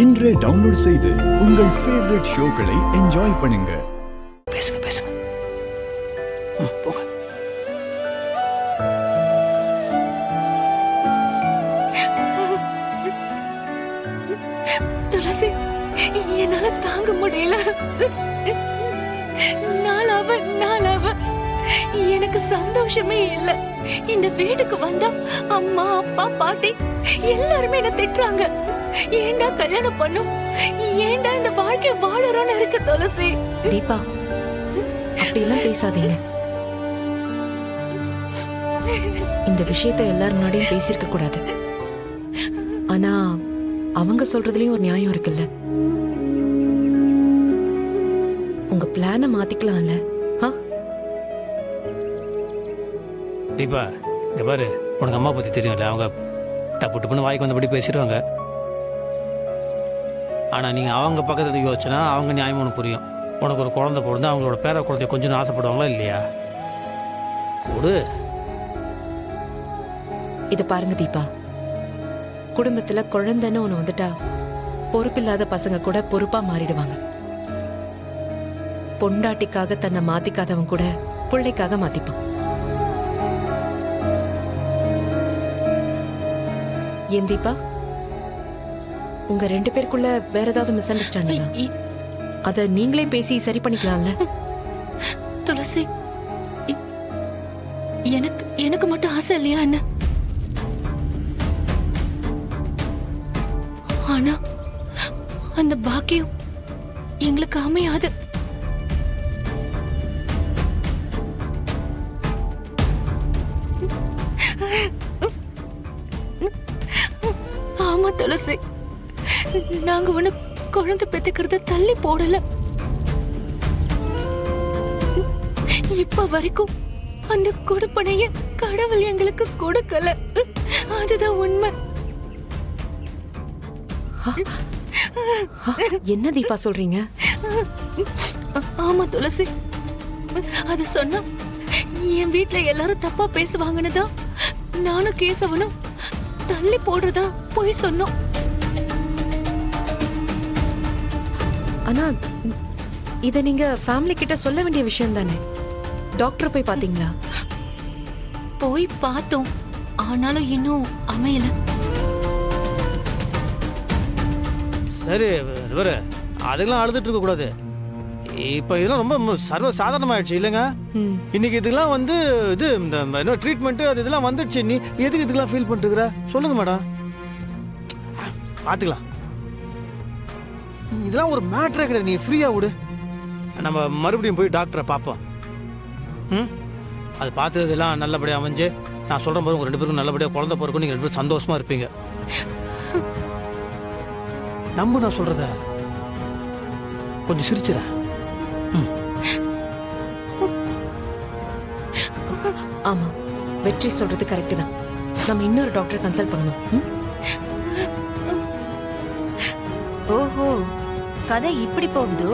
இன்றே டவுன்லோட் செய்து உங்கள் ஃபேவரட் ஷோக்களை என்ஜாய் பண்ணுங்க. பேசுங்க பேசுங்க. போங்க. துளசி, என்னால தாங்க முடியல. நாளாவ எனக்கு சந்தோஷமே இல்ல. இந்த வீட்டுக்கு வந்தா அம்மா அப்பா பாட்டி எல்லாருமே என்ன திட்டுறாங்க. ஏண்டா கல்யாணம் பண்ணும், ஏண்டா இந்த வாழ்க்கை வாழறோன்னு இருக்கு. துளசி, தீபா, அப்படியெல்லாம் பேசாதீங்க. இந்த விஷயத்த எல்லாரும் முன்னாடியும் பேசிருக்க கூடாது. ஆனா அவங்க சொல்றதுலயும் ஒரு நியாயம் இருக்குல்ல. உங்க பிளான மாத்திக்கலாம்ல. தீபா, இங்க பாரு, உனக்கு அம்மா பத்தி தெரியும்ல. அவங்க டப்பு டப்புன்னு வாய்க்கு வந்தபடி பேசிடுவாங்க. ஆனா நீங்க அவங்க பக்கத்துல யோசிச்சுனா அவங்க நியாயம் உனக்கு புரியும். உனக்கு ஒரு குழந்தை பிறந்து அவங்களோட பேர குழந்தைய கொஞ்சம் ஆசைப்படுவாங்களா இல்லையா? கொடு. இத பாருங்க தீபா, குடும்பத்துல குழந்தைன்னு ஒண்ணு வந்துட்டா பொறுப்பில்லாத பசங்க கூட பொறுப்பா மாறிடுவாங்க. பொண்டாட்டிக்காக தன்னை மாத்திக்காதவன் கூட பிள்ளைக்காக மாத்திப்பான். ஏன் தீபா, உங்க ரெண்டு பேருக்குள்ள வேற ஏதாவது மிஸ் அண்டர்ஸ்டாண்டிங்? அத நீங்களே பேசி சரி பண்ணிக்கலாம்ல. துளசி, எனக்கு மட்டும் ஆசை இல்லையா என்ன? ஆனா அந்த பாக்கியம் எங்களுக்கு அமையாது. ஆமா துளசி, நாங்க ஒண்ணு குழந்தை பெத்துக்கிறத தள்ளி போடல. இப்ப வரைக்கும் அந்த கொடுப்பனைய கடவுள் எங்களுக்கு கொடுக்கல. அதுதான் உண்மை. என்ன தீபா சொல்றீங்க? ஆமா துளசி, அது சொன்னா என் வீட்டுல எல்லாரும் தப்பா பேசுவாங்கன்னுதான் நானும் கேசவனும் தள்ளி போடுறதா போய் சொன்னோம். ஆனா இத நீங்க ஃபேமிலி கிட்ட சொல்ல வேண்டிய விஷயம் தானே. டாக்டர் போய் பாத்தீங்களா? போய் பார்த்தோம், ஆனாலும் இன்னும் அமையல. சரி இவரு, அதுக்கெல்லாம் அழுதுட்டு இருக்க கூடாது. இப்ப இதெல்லாம் ரொம்ப சர்வ சாதாரணமாயிடுச்சு இல்லைங்க. இன்னைக்கு இதுக்கெல்லாம் வந்து இது இந்த ட்ரீட்மெண்ட் அது இதெல்லாம் வந்துடுச்சு. நீ எதுக்கு இதுக்கெல்லாம் ஃபீல் பண்ணிட்டு இருக்கிற? சொல்லுங்க மேடம், பாத்துக்கலாம். இதெல்லாம் ஒரு மேட்டரே கிடையாது. நீ ஃப்ரீயா விடு. நம்ம மறுபடியும் போய் டாக்டரை பார்ப்போம். அது பார்த்து இதெல்லாம் நல்லபடியாக அமைஞ்சு நான் சொல்ற போது உங்க ரெண்டு பேருக்கும் நல்லபடியாக குழந்தை பிறக்கும். நீங்க ரெண்டு பேரும் சந்தோஷமா இருப்பீங்க. நம்பு நான் சொல்றத. கொஞ்சம் சிரிச்சிட. ஆமா, வெற்றி சொல்றது கரெக்ட் தான். நம்ம இன்னொரு டாக்டர் கன்சல்ட் பண்ணுவோம். ஓஹோ, கதை இப்படி போகுதோ?